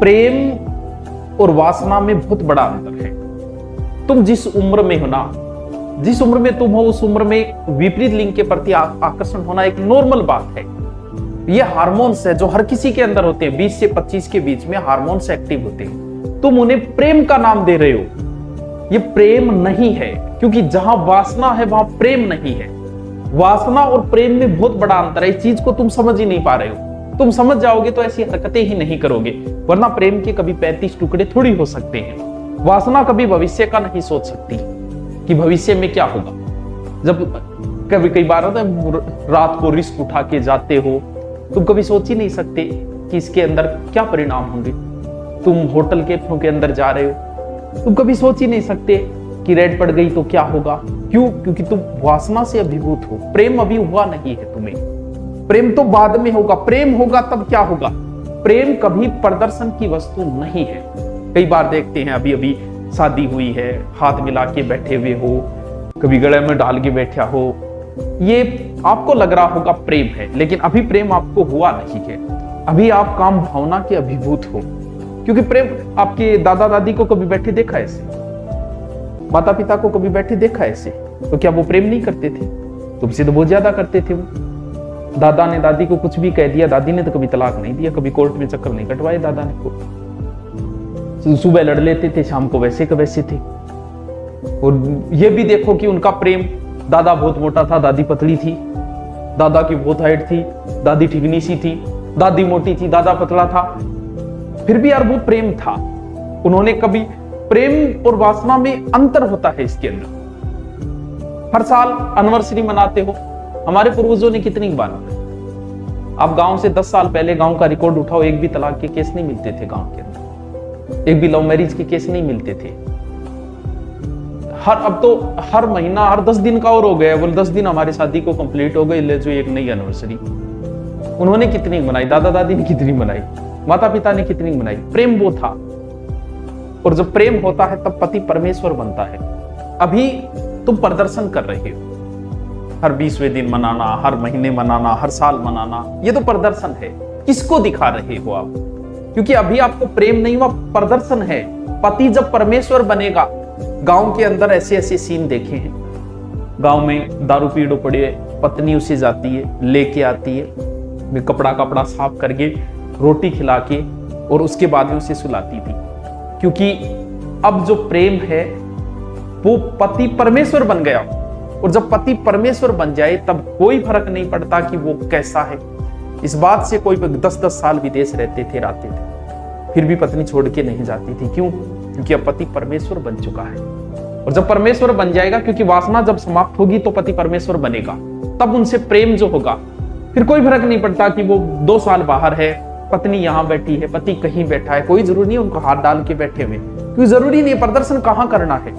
प्रेम और वासना में बहुत बड़ा अंतर है। तुम जिस उम्र में हो ना, जिस उम्र में तुम हो उस उम्र में विपरीत लिंग के प्रति आकर्षण होना एक नॉर्मल बात है। ये हार्मोन्स है जो हर किसी के अंदर होते हैं। 20 से 25 के बीच में हार्मोन्स एक्टिव होते हैं। तुम उन्हें प्रेम का नाम दे रहे हो, ये प्रेम नहीं है, क्योंकि जहां वासना है वहां प्रेम नहीं है। वासना और प्रेम में बहुत बड़ा अंतर है। इस चीज को तुम समझ ही नहीं पा रहे हो। तुम समझ जाओगे तो ऐसी हरकतें ही नहीं करोगे, वरना प्रेम के कभी 35 टुकड़े थोड़ी हो सकते हैं। वासना कभी भविष्य का नहीं सोच सकती कि भविष्य में क्या होगा। जब कभी कई बार रात को रिस्क उठा के जाते हो, तुम कभी सोच ही नहीं सकते कि इसके अंदर क्या परिणाम होंगे। तुम होटल के अंदर जा रहे हो, तुम कभी सोच ही नहीं सकते कि रेड पड़ गई तो क्या होगा। क्यों? क्योंकि तुम वासना से अभिभूत हो। प्रेम अभी हुआ नहीं है तुम्हें। प्रेम तो बाद में होगा। प्रेम होगा तब क्या होगा। प्रेम कभी प्रदर्शन की वस्तु नहीं है। कई बार देखते हैं, अभी अभी शादी हुई है, हाथ मिला के बैठे हुए हो, कभी गले में डाल के बैठा हो, ये आपको लग रहा होगा प्रेम है, लेकिन अभी प्रेम आपको हुआ नहीं है। अभी आप काम भावना के अभिभूत हो। क्योंकि प्रेम, आपके दादा दादी को कभी बैठे देखा ऐसे, माता पिता को कभी बैठे देखा ऐसे, तो क्या वो प्रेम नहीं करते थे? तुमसे तो बहुत ज्यादा करते थे वो। दादा ने दादी को कुछ भी कह दिया, दादी ने तो कभी तलाक नहीं दिया, कभी कोर्ट में चक्कर नहीं कटवाए दादा ने को। सुबह लड़ लेते थे, शाम को वैसे के वैसे थे। और ये भी देखो कि उनका प्रेम, दादा बहुत मोटा था, दादी पतली थी, दादा की बहुत हाइट थी, दादी ठिगनी सी थी, दादी मोटी थी, दादा पतला था, फिर भी यार वो प्रेम था। उन्होंने कभी, प्रेम और वासना में अंतर होता है इसके अंदर। हर साल एनिवर्सरी मनाते हो, हमारे पूर्वजों ने कितनी बार मनाई। आप गांव से 10 साल पहले गांव का रिकॉर्ड उठाओ, एक भी तलाक के केस नहीं मिलते थे गांव के अंदर, एक भी लव मैरिज के केस नहीं मिलते थे। अब तो हर महीना, हर 10 दिन का और हो गया। बोल 10 दिन हमारी शादी को कंप्लीट हो गई, ले जो एक नई एनिवर्सरी। उन्होंने कितनी मनाई, दादा दादी ने कितनी मनाई, माता पिता ने कितनी मनाई। प्रेम वो था। और जब प्रेम होता है तब पति परमेश्वर बनता है। अभी तुम प्रदर्शन कर रहे हो, हर 20वें दिन मनाना, हर महीने मनाना, हर साल मनाना, ये तो प्रदर्शन है। किसको दिखा रहे हो आप? क्योंकि अभी आपको प्रेम नहीं हुआ, प्रदर्शन है। पति जब परमेश्वर बनेगा, गांव के अंदर ऐसे ऐसे सीन देखे हैं। गांव में दारू पीड़ो पड़े, पत्नी उसे जाती है, लेके आती है, कपड़ा साफ करके, रोटी खिला के, और उसके बाद में उसे सुलाती थी। क्योंकि अब जो प्रेम है वो पति परमेश्वर बन गया। और जब पति परमेश्वर बन जाए तब कोई फर्क नहीं पड़ता कि वो कैसा है। इस बात से कोई 10-10 साल विदेश रहते थे, फिर भी पत्नी छोड़ के नहीं जाती थी। क्यों? क्योंकि अब पति परमेश्वर बन चुका है। और जब परमेश्वर बन जाएगा, क्योंकि वासना जब समाप्त होगी तो पति परमेश्वर बनेगा, तब उनसे प्रेम जो होगा, फिर कोई फर्क नहीं पड़ता कि वो 2 साल बाहर है, पत्नी यहाँ बैठी है, पति कहीं बैठा है, कोई जरूरी नहीं उनको हाथ डाल के बैठे हुए, क्योंकि जरूरी नहीं प्रदर्शन कहाँ करना है।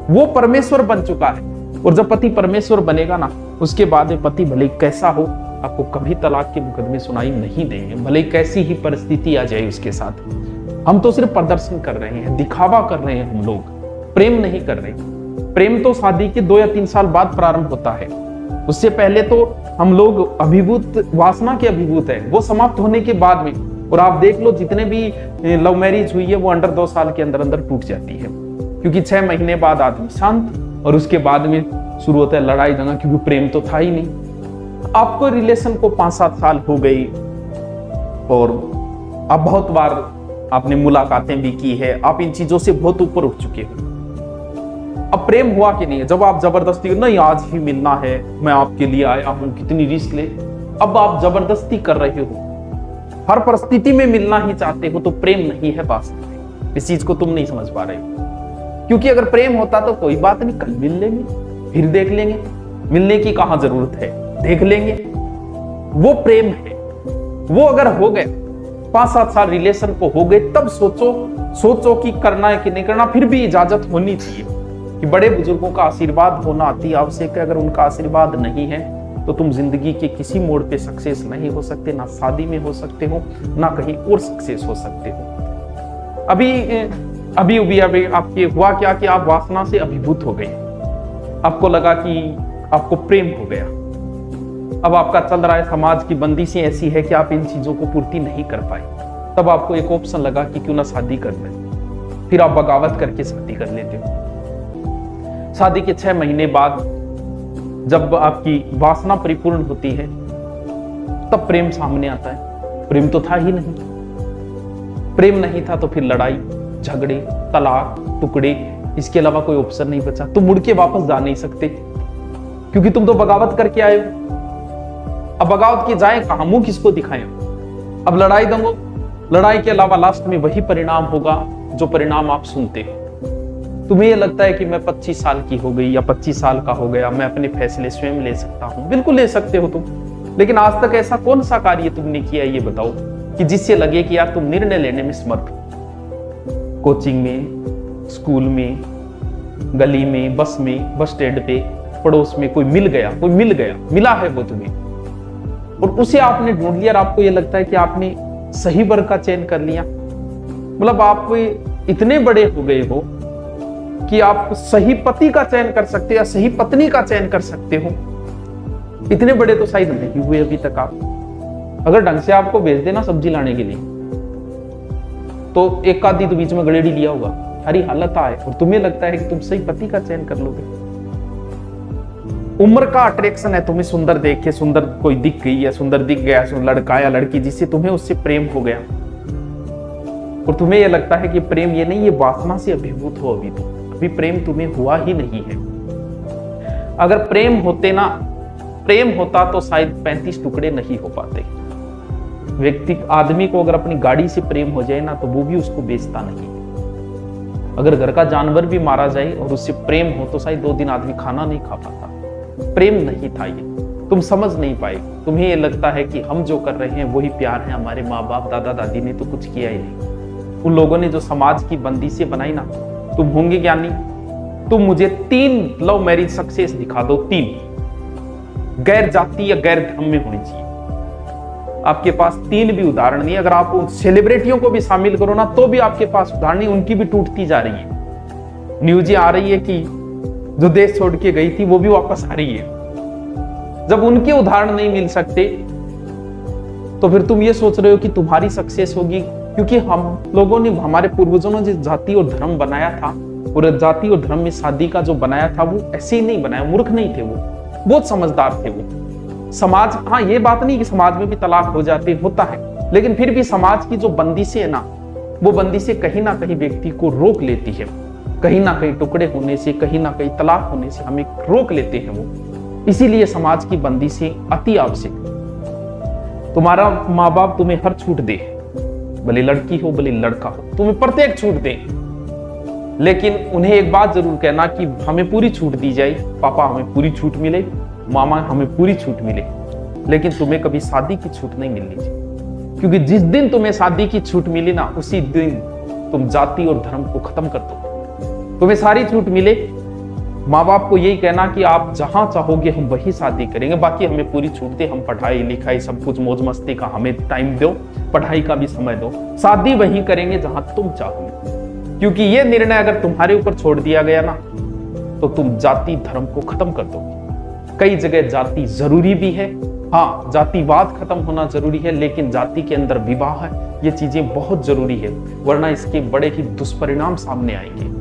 वो परमेश्वर बन चुका है। और जब पति परमेश्वर बनेगा ना, उसके बाद में पति भले कैसा हो, आपको कभी तलाक के मुकदमे सुनाई नहीं देंगे, भले कैसी ही परिस्थिति आ जाए उसके साथ। हम तो सिर्फ प्रदर्शन कर रहे हैं, दिखावा कर रहे हैं, हम लोग प्रेम नहीं कर रहे। प्रेम तो शादी के 2 या 3 साल बाद प्रारंभ होता है। उससे पहले तो हम लोग अभिभूत, वासना के अभिभूत है, वो समाप्त होने के बाद में। और आप देख लो, जितने भी लव मैरिज हुई है वो अंडर 2 साल के अंदर अंदर टूट जाती है। क्योंकि 6 महीने बाद आदमी शांत, और उसके बाद में शुरू होता है लड़ाई झगड़ा, क्योंकि प्रेम तो था ही नहीं। आपको रिलेशन को 5-7 साल हो गई, और अब बहुत बार आपने मुलाकातें भी की है, आप इन चीजों से बहुत ऊपर उठ चुके हो। अब प्रेम हुआ कि नहीं? जब आप जबरदस्ती, नहीं आज ही मिलना है, मैं आपके लिए आया हूं, कितनी रिस्क ले, अब आप जबरदस्ती कर रहे हो, हर परिस्थिति में मिलना ही चाहते हो, तो प्रेम नहीं है वास्तव में। इस चीज को तुम नहीं समझ पा रहे हो। क्योंकि अगर प्रेम होता तो कोई बात नहीं, कल मिल लेंगे, फिर देख लेंगे, मिलने की कहां जरूरत है, देख लेंगे। वो प्रेम है। वो अगर हो गए, 5-7 साल रिलेशन को हो गए, तब सोचो कि करना है कि नहीं करना। फिर भी इजाजत होनी चाहिए कि बड़े बुजुर्गों का आशीर्वाद होना अति आवश्यक है। अगर उनका आशीर्वाद नहीं है तो तुम जिंदगी के किसी मोड़ पे सक्सेस नहीं हो सकते, ना शादी में हो सकते हो, ना कहीं और सक्सेस हो सकते हो। अभी आपके हुआ क्या कि आप वासना से अभिभूत हो गए। आपको लगा कि आपको प्रेम हो गया। अब आपका चल रहा है, समाज की बंदिशें ऐसी है कि आप इन चीजों को पूर्ति नहीं कर पाए। तब आपको एक ऑप्शन लगा कि क्यों ना शादी कर ले, फिर आप बगावत करके शादी कर लेते हो। शादी के 6 महीने बाद जब आपकी वासना परिपूर्ण होती है तब प्रेम सामने आता है। प्रेम तो था ही नहीं, प्रेम नहीं था तो फिर लड़ाई झगड़े, तलाक, टुकड़े, इसके अलावा कोई ऑप्शन नहीं बचा। तुम मुड़ के वापस जा नहीं सकते क्योंकि तुम तो बगावत करके आए हो। अब बगावत की जाए कहां, मुंह किसको दिखाएं? अब लड़ाई दंगो, लड़ाई के अलावा लास्ट में वही परिणाम होगा जो परिणाम आप सुनते हो। तुम्हें यह लगता है कि मैं 25 साल की हो गई या 25 साल का हो गया, मैं अपने फैसले स्वयं ले सकता हूं। बिल्कुल ले सकते हो तुम, लेकिन आज तक ऐसा कौन सा कार्य तुमने किया ये बताओ कि जिससे लगे कि यार तुम निर्णय लेने में समर्थ हो। कोचिंग में, स्कूल में, गली में, बस में, बस स्टैंड पे, पड़ोस में कोई मिल गया, मिला है वो तुम्हें और उसे आपने ढूंढ लिया और आपको यह लगता है कि आपने सही वर का चयन कर लिया। मतलब आप इतने बड़े हो गए हो कि आप सही पति का चयन कर सकते हो या सही पत्नी का चयन कर सकते हो। इतने बड़े तो शायद नहीं हुए अभी तक आप। अगर ढंग से आपको भेज देना सब्जी लाने के लिए तो एक आधी तो बीच में गड़ेड़ी लिया होगा, हरी हालत आए और तुम्हें लगता है कि तुम सही पति का चयन कर लोगे। उम्र का अट्रैक्शन है, तुम्हें सुंदर देख के, सुंदर कोई दिख गई या सुंदर दिख गया, लड़का या लड़की जिससे तुम्हें उससे प्रेम हो गया और तुम्हें यह लगता है कि प्रेम ये नहीं, ये वासना से अभिभूत हो। अभी प्रेम तुम्हें हुआ ही नहीं है। अगर प्रेम होता तो शायद 35 टुकड़े नहीं हो पाते। आदमी को अगर अपनी गाड़ी से प्रेम हो जाए ना तो वो भी उसको बेचता नहीं। अगर घर का जानवर भी मारा जाए और उससे प्रेम हो तो शायद 2 दिन आदमी खाना नहीं खा पाता। प्रेम नहीं था ये, तुम समझ नहीं पाए। तुम्हें ये लगता है कि हम जो कर रहे हैं वही प्यार है, हमारे माँ बाप दादा दादी ने तो कुछ किया ही नहीं। उन लोगों ने जो समाज की बंदिशें बनाई ना, तुम होंगे ज्ञानी, तुम मुझे 3 लव मैरिज सक्सेस दिखा दो, 3 गैर जाति या गैर धर्म में होनी चाहिए। आपके पास 3 भी उदाहरण नहीं। अगर आप उन सेलिब्रिटियों को भी शामिल करो ना तो भी आपके पास उदाहरण नहीं, उनकी भी टूटती जा रही है। न्यूज़ आ रही है कि जो देश छोड़ के गई थी वो भी वापस आ रही है। जब उनके उदाहरण नहीं मिल सकते तो फिर तुम ये सोच रहे हो कि तुम्हारी सक्सेस होगी, क्योंकि हम लोगों ने, हमारे पूर्वजों ने जिस जाति और धर्म बनाया था और जाति और धर्म में शादी का जो बनाया था वो ऐसे ही नहीं बनाया। मूर्ख नहीं थे वो, बहुत समझदार थे वो। समाज, हाँ ये बात नहीं कि समाज में भी तलाक हो जाते, होता है, लेकिन फिर भी समाज की जो बंदिशें है ना, वो बंदिशें कहीं ना कहीं व्यक्ति को रोक लेती है। कहीं ना कहीं टुकड़े होने से, कहीं ना कहीं तलाक होने से हमें रोक लेते हैं वो। इसीलिए समाज की बंदिशें अति आवश्यक। तुम्हारा माँ बाप तुम्हें हर छूट दे, भले लड़की हो भले लड़का हो, तुम्हें प्रत्येक छूट दे, लेकिन उन्हें एक बात जरूर कहना कि हमें पूरी छूट दी जाए। पापा हमें पूरी छूट मिले, मामा हमें पूरी छूट मिले, लेकिन तुम्हें कभी शादी की छूट नहीं मिलनी चाहिए। क्योंकि जिस दिन तुम्हें शादी की छूट मिली ना, उसी दिन तुम जाति और धर्म को खत्म कर दो। तुम्हें सारी छूट मिले, माँ बाप को यही कहना कि आप जहां चाहोगे हम वही शादी करेंगे, बाकी हमें पूरी छूट दे, हम पढ़ाई लिखाई सब कुछ मौज मस्ती का हमें टाइम दो, पढ़ाई का भी समय दो, शादी वही करेंगे जहां तुम चाहोगे। क्योंकि ये निर्णय अगर तुम्हारे ऊपर छोड़ दिया गया ना तो तुम जाति धर्म को खत्म कर दोगे। कई जगह जाति जरूरी भी है, हाँ जातिवाद खत्म होना जरूरी है, लेकिन जाति के अंदर विवाह है, ये चीजें बहुत जरूरी है, वरना इसके बड़े ही दुष्परिणाम सामने आएंगे।